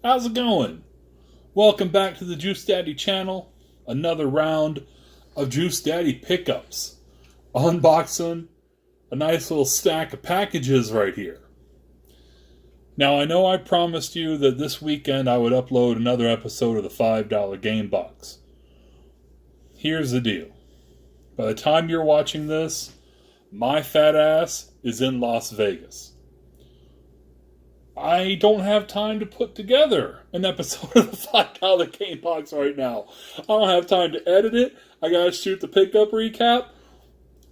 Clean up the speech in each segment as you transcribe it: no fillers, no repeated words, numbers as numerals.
How's it going? Welcome back to the Juice Daddy channel. Another round of Juice Daddy pickups. Unboxing a nice little stack of packages right here. Now, I know I promised you that this weekend I would upload another episode of the $5 Game Box. Here's the deal. By the time you're watching this, my fat ass is in Las Vegas. I don't have time to put together an episode of the $5 Game Box right now. I don't have time to edit it. I gotta shoot the pickup recap.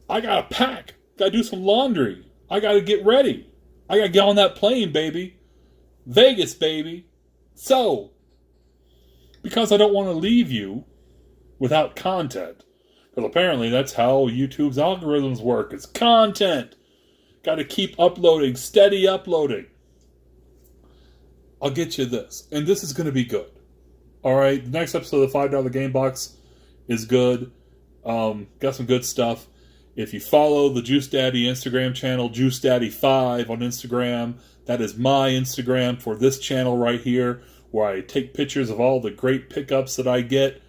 I gotta pack. Gotta do some laundry. I gotta get ready. I gotta get on that plane, baby. Vegas, baby. So, because I don't want to leave you without content, because apparently that's how YouTube's algorithms work. It's content. Gotta keep uploading, steady uploading. I'll get you this. And this is going to be good. Alright, the next episode of the $5 Game Box is good. Got some good stuff. If you follow the Juice Daddy Instagram channel, Juice Daddy 5 on Instagram, that is my Instagram for this channel right here, where I take pictures of all the great pickups that I get.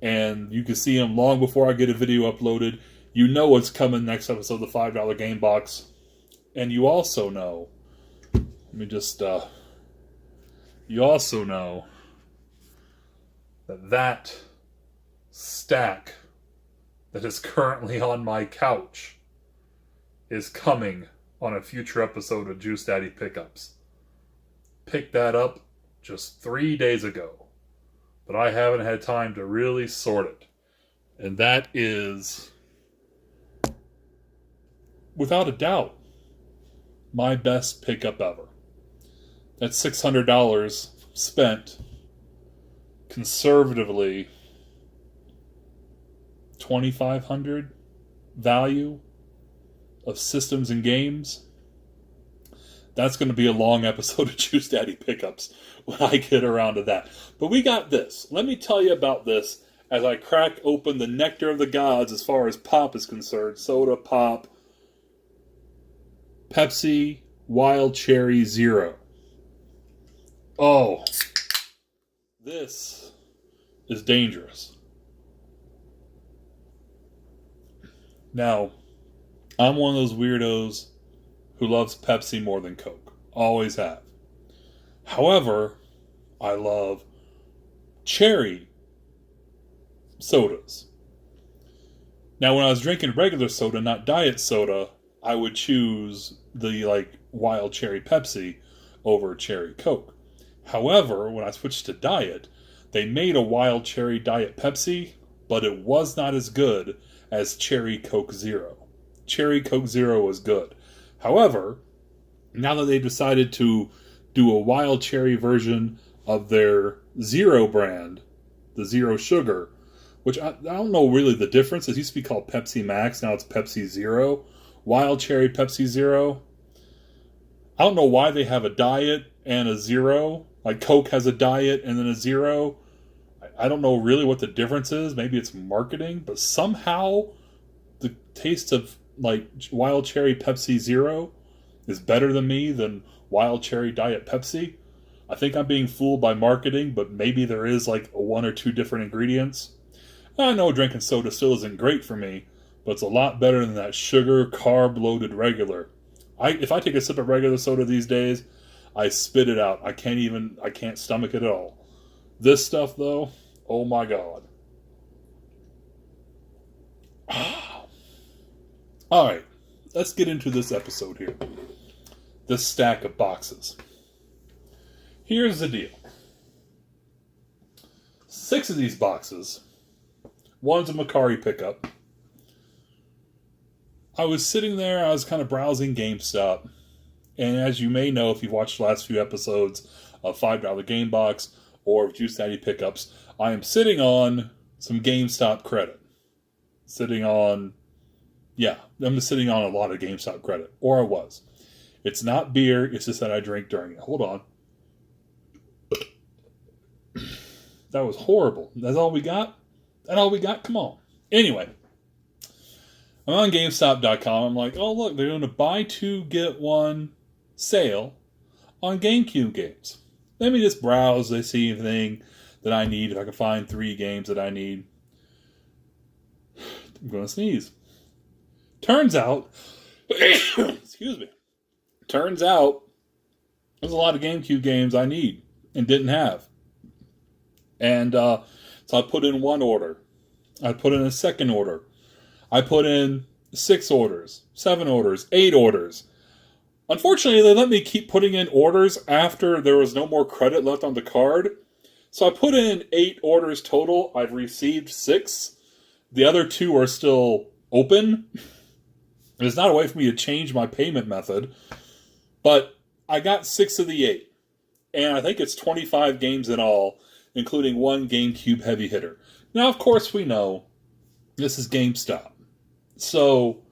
And you can see them long before I get a video uploaded. You know what's coming next episode of the $5 Game Box. And you also know, you also know that stack that is currently on my couch is coming on a future episode of Juice Daddy Pickups. Picked that up just 3 days ago, but I haven't had time to really sort it. And that is, without a doubt, my best pickup ever. That's $600 spent conservatively $2,500 value of systems and games. That's going to be a long episode of Juice Daddy Pickups when I get around to that. But we got this. Let me tell you about this as I crack open the nectar of the gods as far as pop is concerned. Soda, pop, Pepsi, Wild Cherry Zero. Oh, this is dangerous. Now, I'm one of those weirdos who loves Pepsi more than Coke. Always have. However, I love cherry sodas. Now, when I was drinking regular soda, not diet soda, I would choose the Wild Cherry Pepsi over Cherry Coke. However, when I switched to diet, they made a Wild Cherry Diet Pepsi, but it was not as good as Cherry Coke Zero. Cherry Coke Zero was good. However, now that they decided to do a Wild Cherry version of their Zero brand, the Zero Sugar, which I don't know really the difference. It used to be called Pepsi Max, now it's Pepsi Zero. Wild Cherry Pepsi Zero. I don't know why they have a diet and a zero. Like Coke has a diet and then a zero. I don't know really what the difference is. Maybe it's marketing, but somehow the taste of Wild Cherry Pepsi Zero is better than Wild Cherry Diet Pepsi. I think I'm being fooled by marketing, but maybe there is one or two different ingredients. I know drinking soda still isn't great for me, but it's a lot better than that sugar, carb-loaded regular. If I take a sip of regular soda these days, I spit it out. I can't stomach it at all. This stuff, though, oh my God. Alright, let's get into this episode here. This stack of boxes. Here's the deal. 6 of these boxes. One's a Macari pickup. I was sitting there, I was kind of browsing Gamestop. And as you may know, if you've watched the last few episodes of $5 Game Box or of Juice Daddy Pickups, I am sitting on some GameStop credit. I'm sitting on a lot of GameStop credit. Or I was. It's not beer, it's just that I drink during it. Hold on. That was horrible. That's all we got? That all we got? Come on. Anyway. I'm on GameStop.com. I'm like, oh look, they're doing a buy two, get one sale on Gamecube games. Let me just browse to see anything that I need. If I can find 3 games that I need. I'm going to sneeze. Turns out, excuse me. Turns out, there's a lot of GameCube games I need and didn't have. And so I put in 1 order. I put in a 2nd order. I put in 6 orders, 7 orders, 8 orders. Unfortunately, they let me keep putting in orders after there was no more credit left on the card. So I put in 8 orders total. I've received 6. The other 2 are still open. There's not a way for me to change my payment method. But I got 6 of the 8. And I think it's 25 games in all, including 1 GameCube heavy hitter. Now, of course, we know this is Gamestop. So,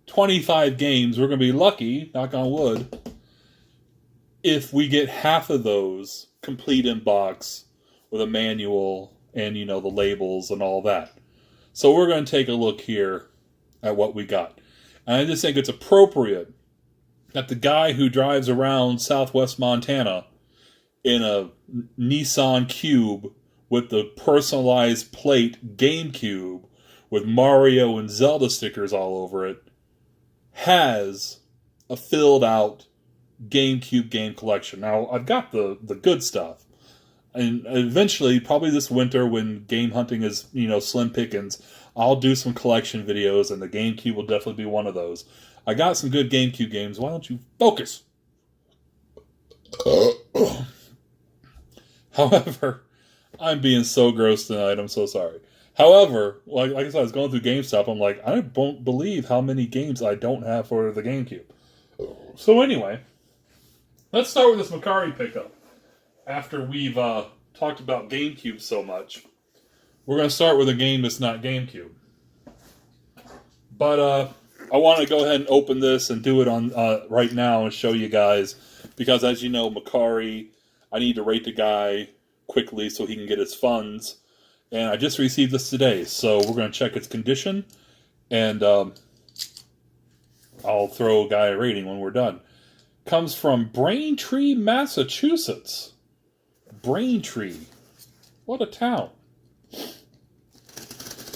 25 games, we're going to be lucky, knock on wood, if we get half of those complete in box with a manual and, the labels and all that. So we're going to take a look here at what we got. And I just think it's appropriate that the guy who drives around southwest Montana in a Nissan Cube with the personalized plate Gamecube with Mario and Zelda stickers all over it has a filled out GameCube game collection. Now, I've got the good stuff. And eventually, probably this winter when game hunting is, slim pickings, I'll do some collection videos, and the GameCube will definitely be one of those. I got some good GameCube games. Why don't you focus? However, I'm being so gross tonight. I'm so sorry. However, like I said, I was going through GameStop. I'm like, I don't believe how many games I don't have for the GameCube. So anyway, let's start with this Macari pickup. After we've talked about GameCube so much, we're going to start with a game that's not GameCube. But I want to go ahead and open this and do it on right now and show you guys. Because as you know, Macari, I need to rate the guy quickly so he can get his funds. And I just received this today, so we're going to check its condition. And I'll throw a guy a rating when we're done. Comes from Braintree, Massachusetts. Braintree. What a town.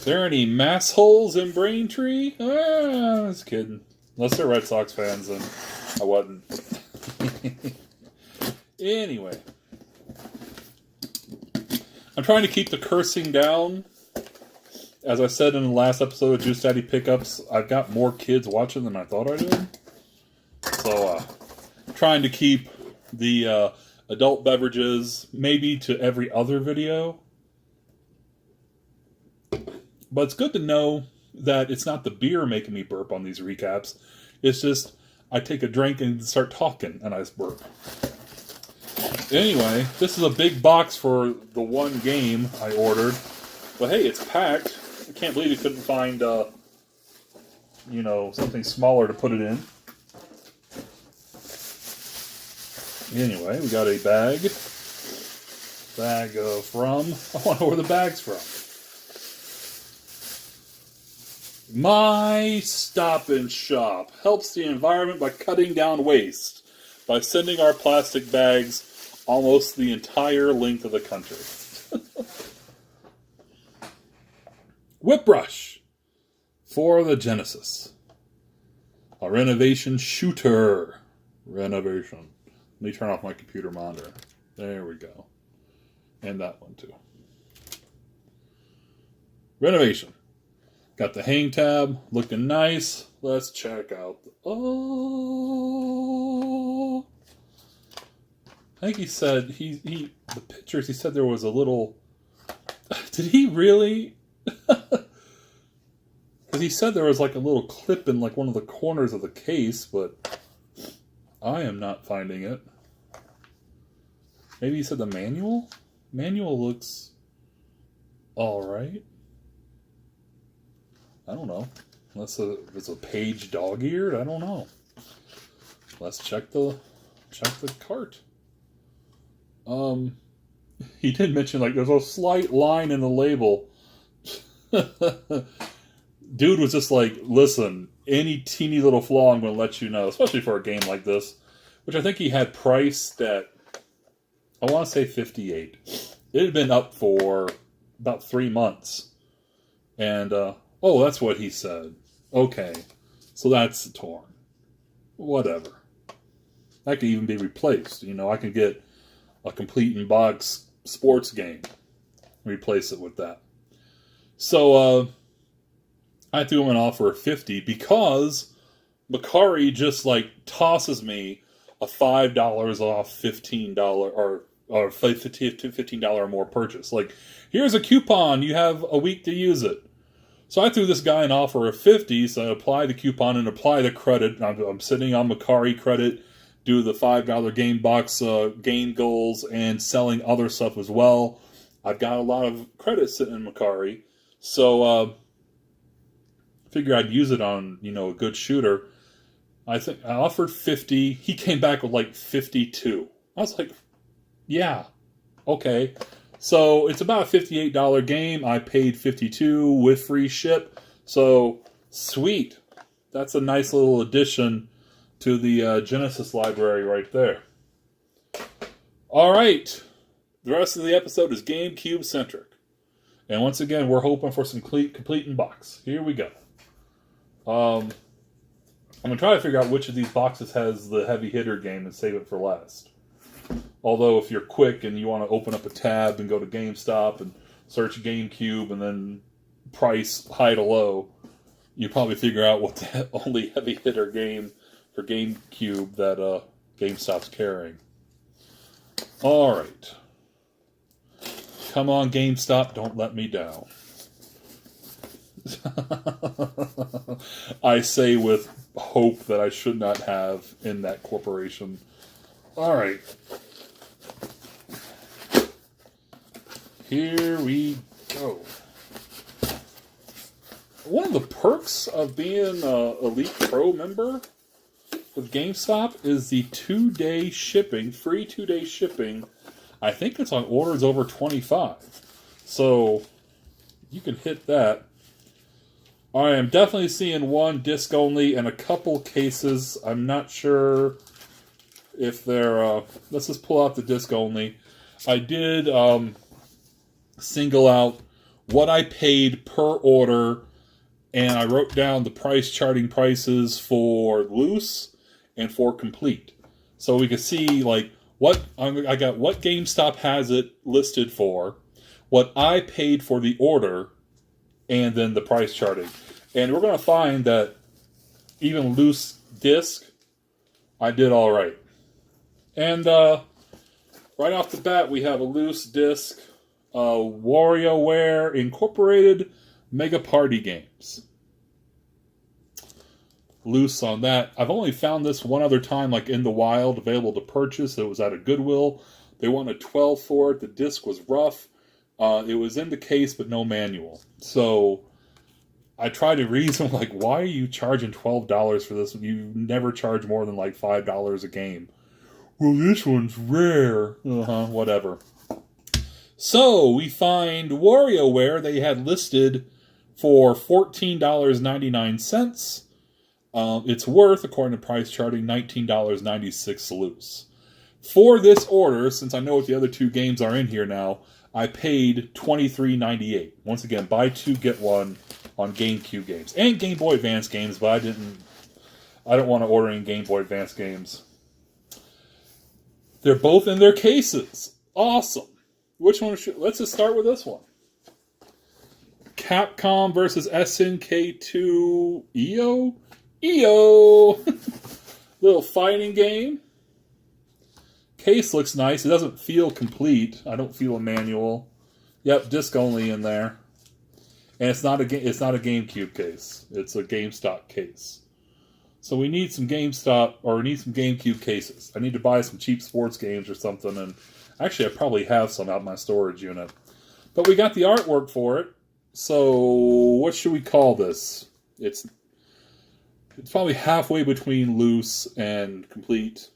There any mass holes in Braintree? I was kidding. Unless they're Red Sox fans, then I wasn't. Anyway. I'm trying to keep the cursing down. As I said in the last episode of Juice Daddy Pickups, I've got more kids watching than I thought I did. So, trying to keep the adult beverages maybe to every other video. But it's good to know that it's not the beer making me burp on these recaps. It's just I take a drink and start talking and I just burp. Anyway, this is a big box for the 1 game I ordered. But hey, it's packed. I can't believe you couldn't find, something smaller to put it in. Anyway, we got a bag. Bag from... I want to know where the bag's from. My Stop and Shop helps the environment by cutting down waste by sending our plastic bags almost the entire length of the country. Whip Brush for the Genesis. A renovation shooter. Renovation. Let me turn off my computer monitor. There we go. And that one too. Renovation. Got the hang tab. Looking nice. Let's check out the... Oh... I think he said... The pictures, he said there was a little... Did he really? Because he said there was like a little clip in like one of the corners of the case, but I am not finding it. Maybe he said the manual? Manual looks alright. I don't know. Unless it's a page dog-eared, I don't know. Let's check the cart. He did mention like there's a slight line in the label. Dude was just like, listen, any teeny little flaw I'm going to let you know, especially for a game like this, which I think he had priced at I want to say 58. It had been up for about 3 months. And, oh, that's what he said. Okay. So that's torn. Whatever. That could even be replaced. You know, I can get a complete in-box sports game. Replace it with that. So, I threw him an offer of 50 because Macari just, like, tosses me a $5 off $15 or $15 or more purchase. Like, here's a coupon. You have a week to use it. So I threw this guy an offer of 50, so I apply the coupon and apply the credit. I'm sitting on Macari credit, do the $5 game box game goals, and selling other stuff as well. I've got a lot of credit sitting in Macari, so figure I'd use it on, you know, a good shooter. I think I offered 50. He came back with like 52. I was like, yeah, okay. So it's about a $58 game. I paid $52 with free ship. So sweet. That's a nice little addition to the Genesis library right there. All right. The rest of the episode is GameCube centric. And once again, we're hoping for some complete in box. Here we go. I'm going to try to figure out which of these boxes has the heavy hitter game and save it for last. Although if you're quick and you want to open up a tab and go to GameStop and search GameCube and then price high to low, you probably figure out what the only heavy hitter game for GameCube that GameStop's carrying. All right. Come on, GameStop, don't let me down. I say with hope that I should not have in that corporation. All right. Here we go. One of the perks of being an Elite Pro member with GameStop is the 2-day shipping, free 2-day shipping. I think it's on orders over 25. So you can hit that. I am definitely seeing one disc only and a couple cases. I'm not sure if they're... let's just pull out the disc only. I did single out what I paid per order, and I wrote down the price charting prices for loose and for complete. So we can see like what I got, what GameStop has it listed for, what I paid for the order, and then the price charting. And we're going to find that even loose disc, I did all right. And right off the bat, we have a loose disc, WarioWare Incorporated Mega Party Games. Loose on that. I've only found this one other time, like in the wild, available to purchase. It was at a Goodwill. They wanted 12 for it. The disc was rough. It was in the case, but no manual. So I tried to reason, like, why are you charging $12 for this? You never charge more than like $5 a game. Well, this one's rare. Whatever. So we find WarioWare they had listed for $14.99. It's worth, according to price charting, $19.96 loose. For this order, since I know what the other two games are in here now, I paid $23.98. Once again, buy two, get one on GameCube games. And Game Boy Advance games, but I don't want to order any Game Boy Advance games. They're both in their cases. Awesome. Which one should... Let's just start with this one. Capcom versus SNK2 EO? EO! Little fighting game. Case looks nice. It doesn't feel complete. I don't feel a manual. Yep, disc only in there. And it's not a GameCube case. It's a GameStop case. So we need some GameStop, or we need some GameCube cases. I need to buy some cheap sports games or something, and actually I probably have some out in my storage unit. But we got the artwork for it. So what should we call this? It's probably halfway between loose and complete.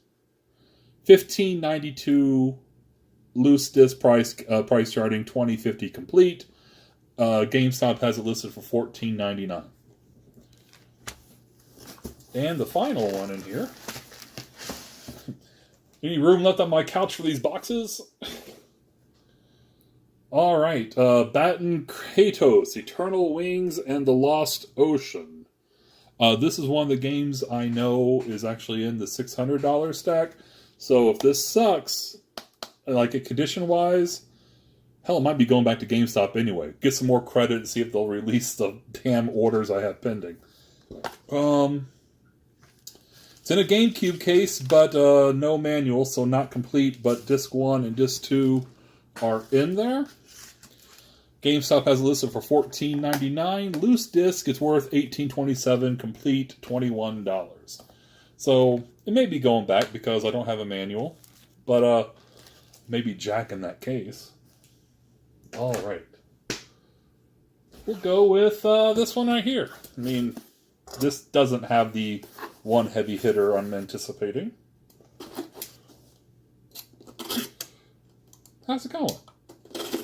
$15.92 loose disc price charting, $20.50 complete. GameStop has it listed for $14.99. And the final one in here. Any room left on my couch for these boxes? All right. Baton Kratos, Eternal Wings, and the Lost Ocean. This is one of the games I know is actually in the $600 stack. So if this sucks, like it condition-wise, hell, it might be going back to GameStop anyway. Get some more credit and see if they'll release the damn orders I have pending. It's in a Gamecube case, but no manual, so not complete, but Disc 1 and Disc 2 are in there. GameStop has it listed for $14.99. Loose disc is worth $18.27. Complete $21. So it may be going back because I don't have a manual, but maybe jacking that case. All right, we'll go with this one right here. I mean, this doesn't have the one heavy hitter I'm anticipating. How's it going?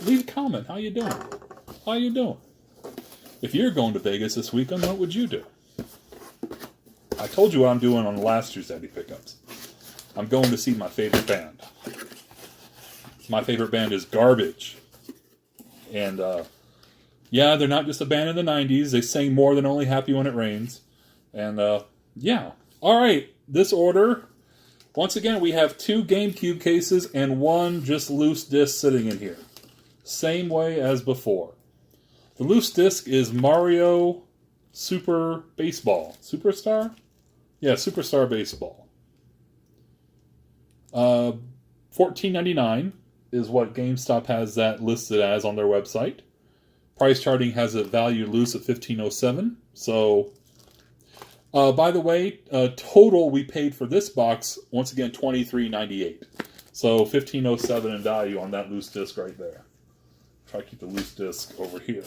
Leave a comment. How you doing? How you doing? If you're going to Vegas this weekend, what would you do? I told you what I'm doing on the last two Eddie pickups. I'm going to see my favorite band. My favorite band is Garbage. And, yeah, they're not just a band in the 90s. They sing more than Only Happy When It Rains. And, yeah. All right, this order. Once again, we have 2 GameCube cases and 1 just loose disc sitting in here. Same way as before. The loose disc is Mario Super Baseball. Superstar? Yeah, Superstar Baseball. $14.99 is what GameStop has that listed as on their website. Price charting has it valued loose at $15.07. So, by the way, total we paid for this box, once again, $23.98. So $15.07 in value on that loose disc right there. Try to keep the loose disc over here.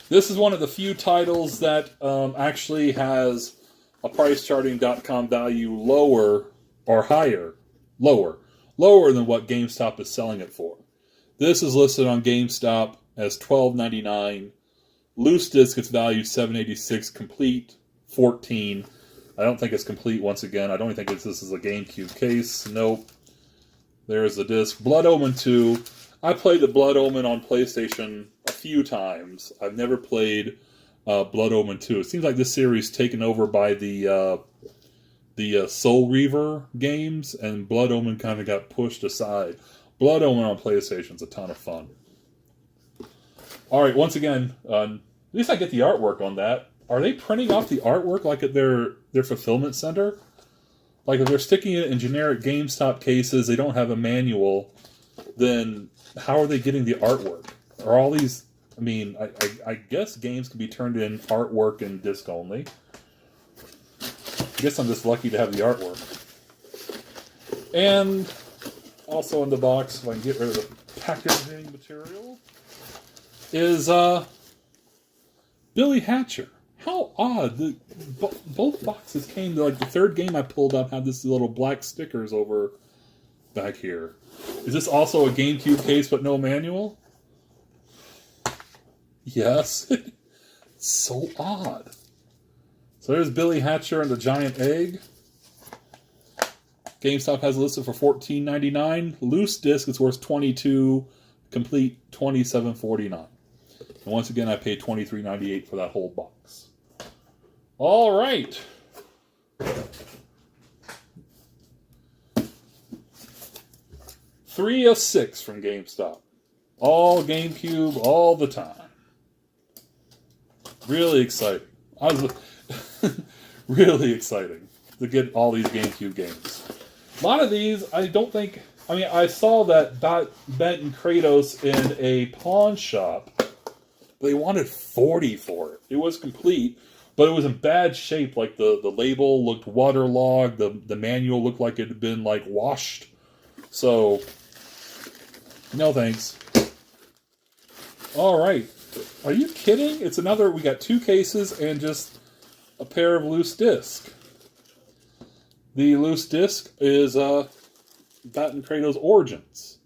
This is one of the few titles that actually has a pricecharting.com value lower or higher. Lower than what GameStop is selling it for. This is listed on GameStop as $12.99. Loose disc, it's valued $7.86. Complete, $14. I don't think it's complete once again. I don't think this is a GameCube case. Nope. There's the disc. Blood Omen 2. I played the Blood Omen on PlayStation a few times. I've never played Blood Omen 2. It seems like this series is taken over by the Soul Reaver games, and Blood Omen kind of got pushed aside. Blood Omen on PlayStation is a ton of fun. All right, once again, at least I get the artwork on that. Are they printing off the artwork like at their fulfillment center? Like if they're sticking it in generic GameStop cases, they don't have a manual, then how are they getting the artwork? Are all these... I mean, I guess games can be turned in artwork and disc only. I guess I'm just lucky to have the artwork. And also in the box, if I can get rid of the packaging material, is Billy Hatcher. How odd. Both boxes came, like the third game I pulled up had this little black stickers over back here. Is this also a GameCube case but no manual? Yes. It's so odd. So there's Billy Hatcher and the giant egg. GameStop has it listed for $14.99. Loose disc is worth $22. Complete $27.49. And once again, I paid $23.98 for that whole box. All right. Three of 6 from GameStop. All GameCube, all the time. Really exciting. Really exciting to get all these GameCube games. A lot of these, I don't think... I mean, I saw that Baton Kratos in a pawn shop. They wanted $40 for it. It was complete, but it was in bad shape. Like, the label looked waterlogged. The manual looked like it had been, like, washed. So, no thanks. All right. Are you kidding? It's another... We got 2 cases and just a pair of loose discs. The loose disc is Baton Kratos Origins.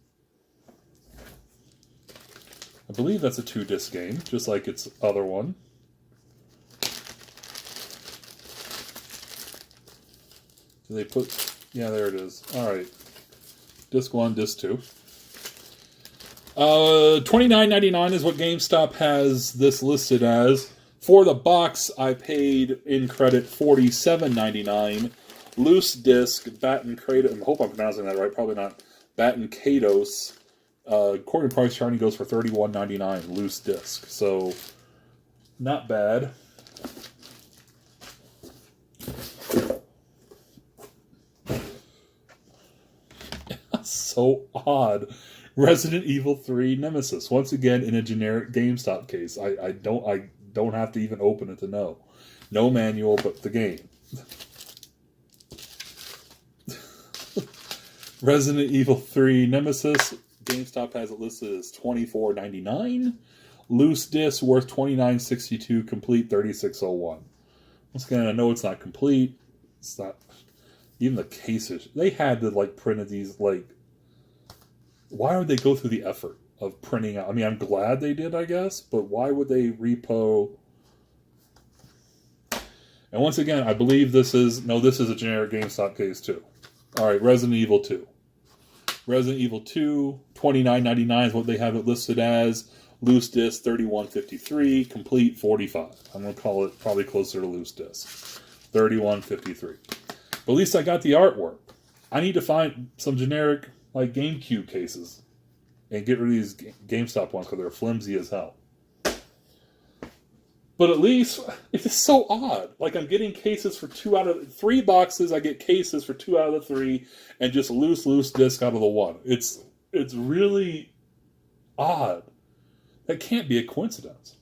I believe that's a 2-disc game, just like its other one. So they put Yeah, there it is. All right. Disc 1, Disc 2. $29.99 is what GameStop has this listed as. For the box, I paid in credit $47.99. Loose disc, Baton Kratos. I hope I'm pronouncing that right. Probably not. Baton Kratos. According to price charting, goes for $31.99 loose disc. So, not bad. So odd. Resident Evil 3 Nemesis, once again in a generic GameStop case. I don't have to even open it to know. No manual, but the game. Resident Evil 3 Nemesis, GameStop has it listed as $24.99. Loose disc worth $29.62. Complete $36.01. Once again, I know it's not complete. It's not even the cases. They had to like print these like. Why would they go through the effort of printing out? I mean, I'm glad they did, I guess, but why would they repo? And once again, I believe this is a generic GameStop case too. All right, Resident Evil 2. Resident Evil 2, $29.99 is what they have it listed as. Loose disc, $31.53. Complete, $45. I'm going to call it probably closer to loose disc. $31.53. But at least I got the artwork. I need to find some generic like Gamecube cases and get rid of these GameStop ones because they're flimsy as hell. But at least it's so odd. Like I'm getting cases for 2 out of 3 boxes. I get cases for 2 out of the 3, and just loose disc out of the 1. It's really odd. That can't be a coincidence.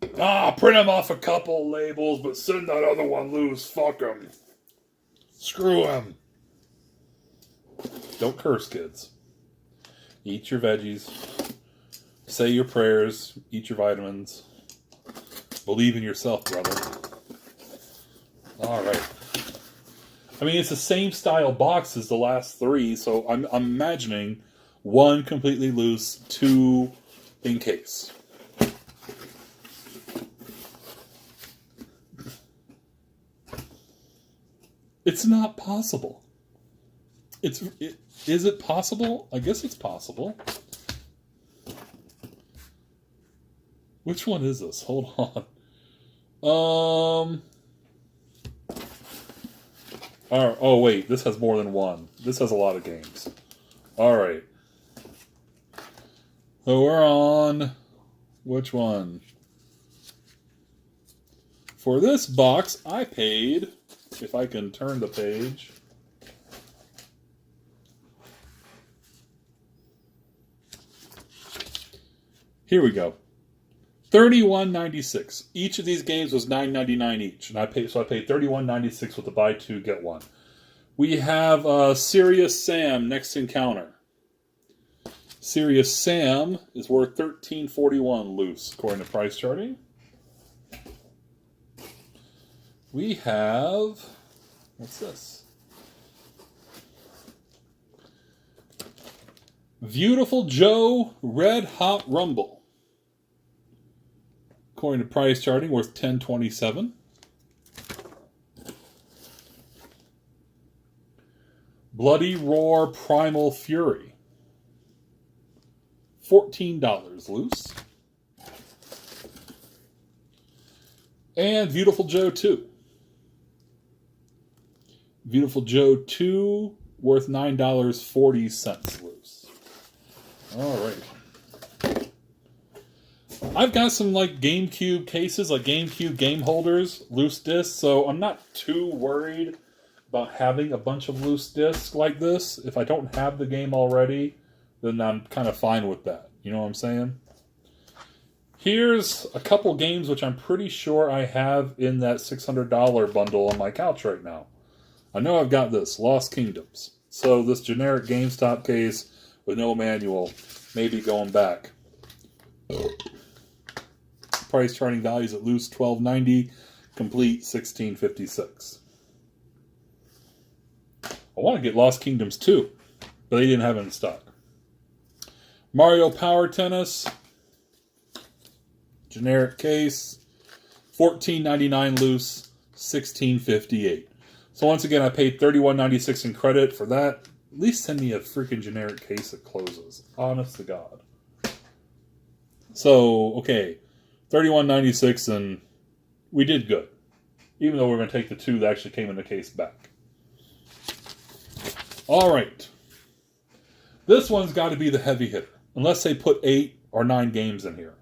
Print them off a couple labels, but send that other one loose. Fuck them. Screw them. Don't curse, kids. Eat your veggies. Say your prayers. Eat your vitamins. Believe in yourself, brother. All right. I mean, it's the same style box as the last 3, so I'm imagining 1 completely loose, 2 in case. It's not possible. Is it possible? I guess it's possible. Which one is this? Hold on. Oh wait, this has more than 1. This has a lot of games. All right. So we're on which one? For this box, I paid, if I can turn the page. Here we go. $31.96. Each of these games was $9.99 each, and I paid $31.96 with the buy 2 get 1. We have Serious Sam Next Encounter. Serious Sam is worth $13.41 loose, according to price charting. We have, what's this? Beautiful Joe Red Hot Rumble. According to price charting, worth $10.27. Bloody Roar Primal Fury. $14 loose. And Beautiful Joe 2. Beautiful Joe 2, worth $9.40 loose. All right. I've got some like GameCube cases, like GameCube game holders, loose discs, so I'm not too worried about having a bunch of loose discs like this. If I don't have the game already, then I'm kind of fine with that. You know what I'm saying? Here's a couple games which I'm pretty sure I have in that $600 bundle on my couch right now. I know I've got this, Lost Kingdoms. So this generic GameStop case with no manual, maybe going back. Price charting values at loose $12.90, complete $16.56. I want to get Lost Kingdoms too, but they didn't have it in stock. Mario Power Tennis, generic case, $14.99 loose, $16.58. So once again, I paid $31.96 in credit for that. At least send me a freaking generic case that closes. Honest to God. So, okay. $31.96 and we did good. Even though we're going to take the 2 that actually came in the case back. Alright. This one's got to be the heavy hitter. Unless they put 8 or 9 games in here.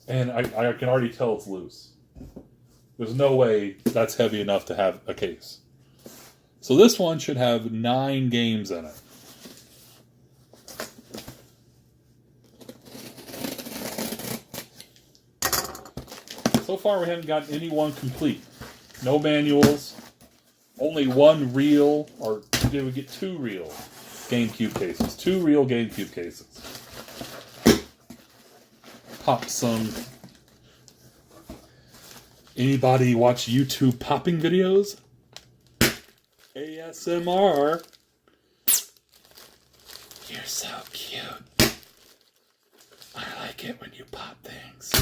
And I can already tell it's loose. There's no way that's heavy enough to have a case. So this one should have 9 games in it. So far we haven't gotten any one complete. No manuals. Only one real, or did we get 2 real GameCube cases? 2 real GameCube cases. Pop some. Anybody watch YouTube popping videos? ASMR. You're so cute. I like it when you pop things.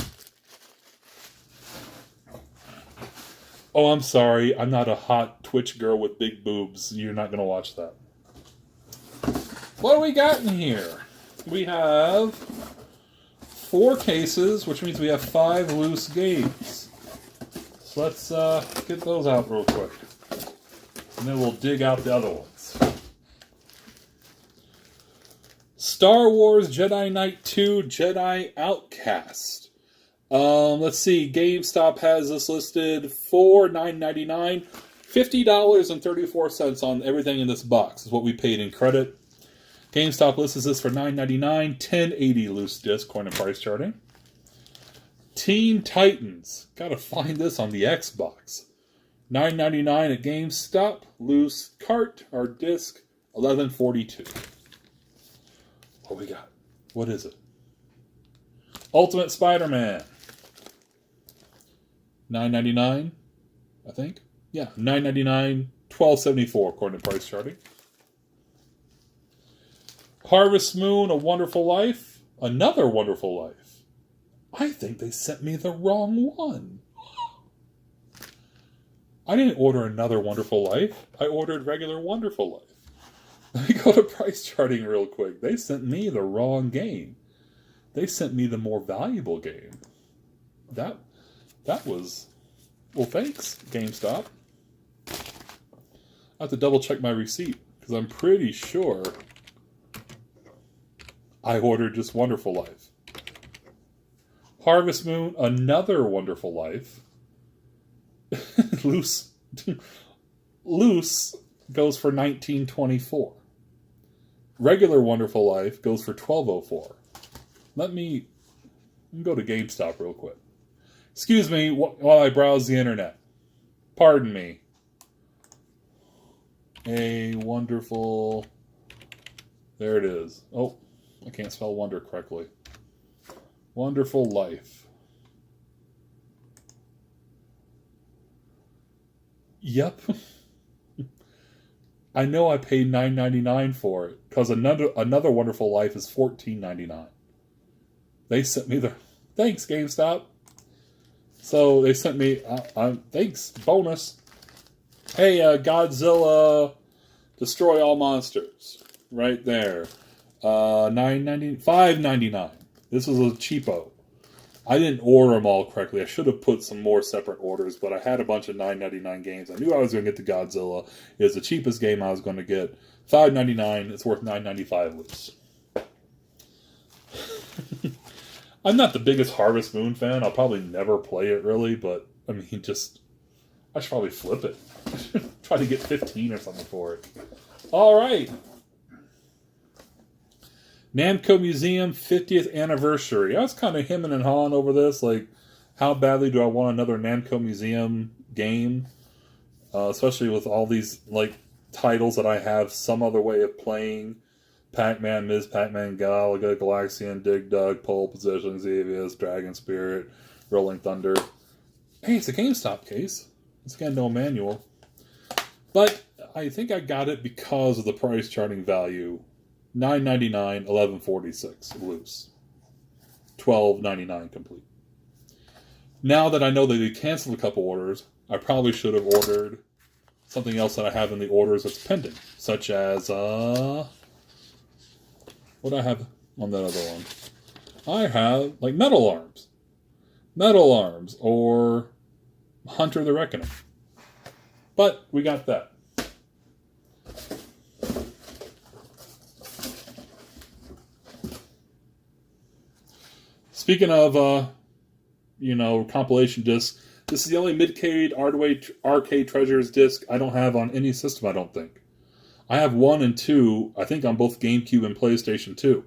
Oh, I'm sorry. I'm not a hot Twitch girl with big boobs. You're not going to watch that. What do we got in here? We have 4 cases, which means we have 5 loose games. So let's get those out real quick. And then we'll dig out the other ones. Star Wars Jedi Knight 2 Jedi Outcast. Let's see. GameStop has this listed for $9.99. $50.34 on everything in this box is what we paid in credit. GameStop lists this for $9.99. $10.80 loose disc, according to price charting. Teen Titans. Gotta find this on the Xbox. $9.99 at GameStop. Loose cart or disc. $11.42. What we got? What is it? Ultimate Spider-Man. $9.99, I think. Yeah, $9.99, $12.74 according to price charting. Harvest Moon, A Wonderful Life. Another Wonderful Life. I think they sent me the wrong one. I didn't order another Wonderful Life. I ordered regular Wonderful Life. Let me go to price charting real quick. They sent me the wrong game. They sent me the more valuable game. That was... Well, thanks, GameStop. I have to double check my receipt, because I'm pretty sure I ordered just Wonderful Life. Harvest Moon, Another Wonderful Life. Loose goes for $19.24. Regular Wonderful Life goes for $12.04. Let me go to GameStop real quick. Excuse me while I browse the internet. Pardon me. A wonderful... There it is. Oh, I can't spell wonder correctly. Wonderful Life. Yep. I know I paid $9.99 for it, because another Wonderful Life is $14.99. They sent me the... Thanks, GameStop. So they sent me... thanks, bonus. Hey, Godzilla Destroy All Monsters. Right there. $5.99. This was a cheapo. I didn't order them all correctly. I should have put some more separate orders, but I had a bunch of $9.99 games. I knew I was going to get the Godzilla. It was the cheapest game I was going to get. $5.99. It's worth $9.95 loose. I'm not the biggest Harvest Moon fan. I'll probably never play it really, but I mean, I should probably flip it. Try to get 15 or something for it. All right. Namco Museum 50th anniversary. I was kind of hemming and hawing over this. Like, how badly do I want another Namco Museum game? Especially with all these like titles that I have some other way of playing. Pac-Man, Ms. Pac-Man, Galaga, Galaxian, Dig Dug, Pole Position, Xevious, Dragon Spirit, Rolling Thunder. Hey, it's a GameStop case. It's got no manual. But I think I got it because of the price charting value. $9.99, $11.46 loose. $12.99 complete. Now that I know that they canceled a couple orders, I probably should have ordered something else that I have in the orders that's pending, such as what do I have on that other one? I have like Metal Arms, or Hunter the Reckoning. But we got that. Speaking of, compilation discs, this is the only mid-cade arcade treasures disc I don't have on any system, I don't think. I have 1 and 2, I think on both GameCube and PlayStation 2.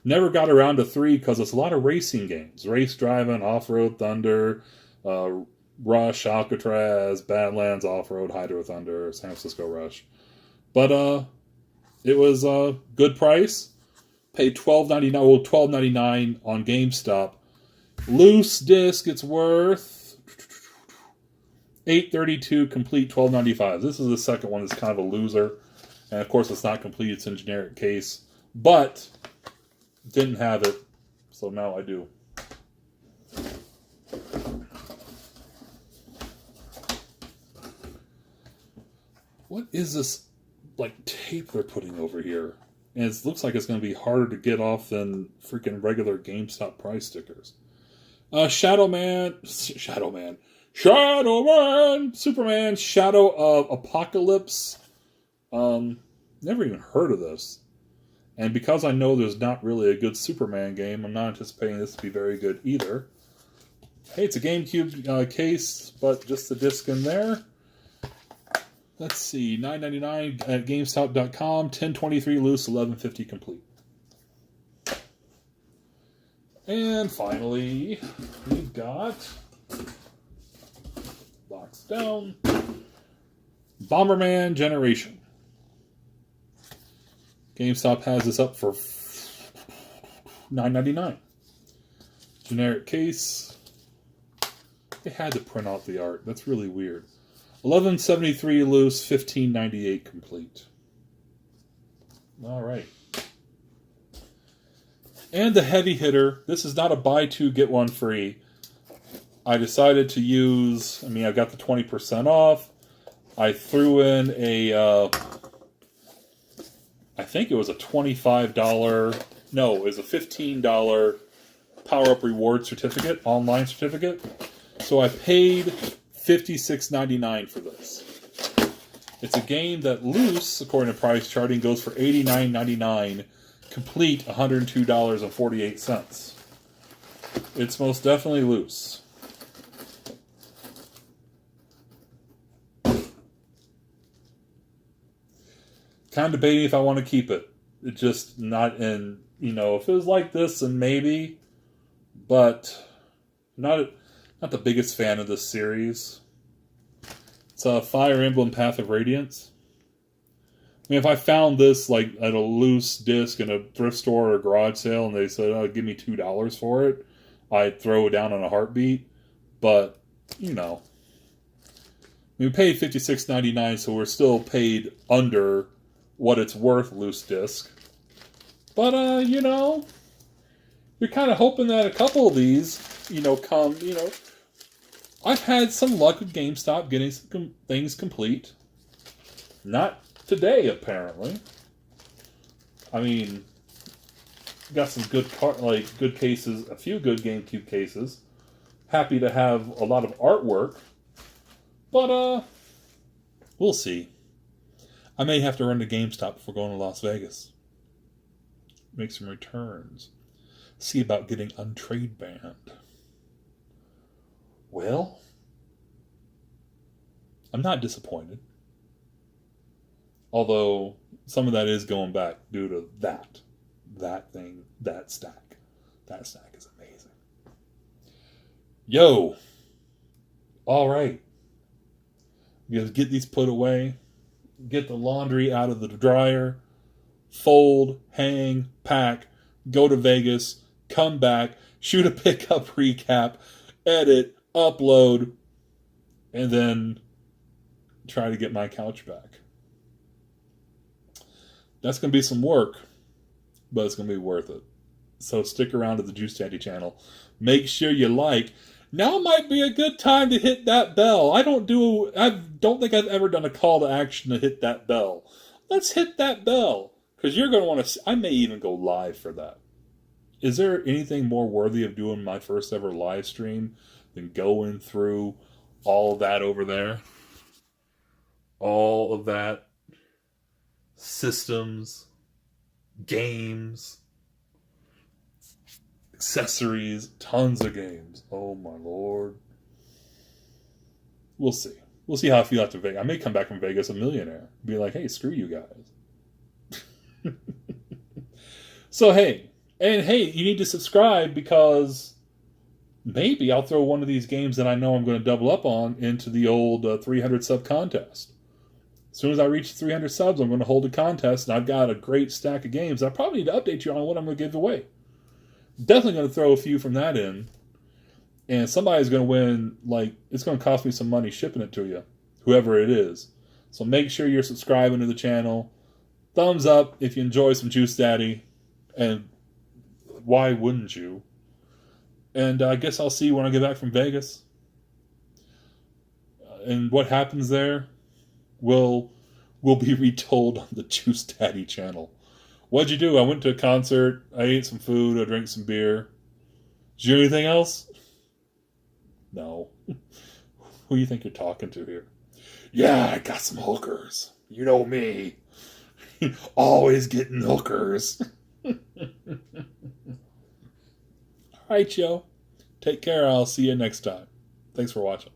Never got around to 3 because it's a lot of racing games. Race Driving, Off-Road Thunder, Rush, Alcatraz, Badlands, Off-Road, Hydro Thunder, San Francisco Rush. But it was a good price. Paid $12.99 on GameStop. Loose disc, it's worth $8.32. Complete, $12.95. This is the second one that's kind of a loser, and of course it's not complete. It's in generic case, but didn't have it, so now I do. What is this tape they're putting over here? And it looks like it's going to be harder to get off than freaking regular GameStop price stickers. Shadow Man, Superman, Shadow of Apocalypse. Never even heard of this. And because I know there's not really a good Superman game, I'm not anticipating this to be very good either. Hey, it's a GameCube case, but just the disc in there. Let's see, $9.99 at Gamestop.com, $10.23 loose, $11.50 complete. And finally, we've got, box down, Bomberman Generation. GameStop has this up for $9.99. Generic case. They had to print out the art. That's really weird. $11.73 loose, $15.98 complete. All right. And the heavy hitter. This is not a buy two, get one free. I decided to use, I got the 20% off. I threw in I think it was a $25, no, it was a $15 Power-Up Reward certificate, online certificate. So I paid $56.99 for this. It's a game that loose, according to price charting, goes for $89.99. Complete, $102.48. It's most definitely loose. Kind of debating if I want to keep it. It's just not in, if it was like this, then maybe. But not the biggest fan of this series. It's a Fire Emblem Path of Radiance. If I found this at a loose disc in a thrift store or a garage sale and they said, "Oh, give me $2 for it," I'd throw it down in a heartbeat. But, we paid $56.99, so we're still paid under what it's worth, loose disc. But, you're kind of hoping that a couple of these, come, I've had some luck with GameStop getting some things complete. Not today, apparently. Got some good good cases, a few good GameCube cases. Happy to have a lot of artwork. But, we'll see. I may have to run to GameStop before going to Las Vegas. Make some returns. See about getting Untrade banned. Well, I'm not disappointed. Although, some of that is going back due to that thing, that stack. That stack is amazing. Yo! Alright. Get these put away. Get the laundry out of the dryer. Fold, hang, pack. Go to Vegas. Come back. Shoot a pickup recap. Edit. Upload. And then try to get my couch back. That's going to be some work, but it's going to be worth it. So stick around to the Juice Daddy channel. Make sure you like Now might be a good time to hit that bell. I don't think I've ever done a call to action to hit that bell. Let's hit that bell. Because you're going to want to, I may even go live for that. Is there anything more worthy of doing my first ever live stream than going through all of that over there? All of that systems, games, accessories, tons of games. Oh my lord. We'll see. We'll see how I feel after Vegas. I may come back from Vegas a millionaire. Be like, hey, screw you guys. So hey, you need to subscribe because maybe I'll throw one of these games that I know I'm going to double up on into the old 300 sub contest. As soon as I reach 300 subs, I'm going to hold a contest, and I've got a great stack of games. I probably need to update you on what I'm going to give away. Definitely going to throw a few from that in. And somebody's going to win, like, it's going to cost me some money shipping it to you, whoever it is. So make sure you're subscribing to the channel. Thumbs up if you enjoy some Juice Daddy. And why wouldn't you? And I guess I'll see you when I get back from Vegas. And what happens there will be retold on the Juice Daddy channel. What'd you do? I went to a concert. I ate some food. I drank some beer. Did you do anything else? No. Who do you think you're talking to here? Yeah, I got some hookers. You know me. Always getting hookers. All right, yo. Take care. I'll see you next time. Thanks for watching.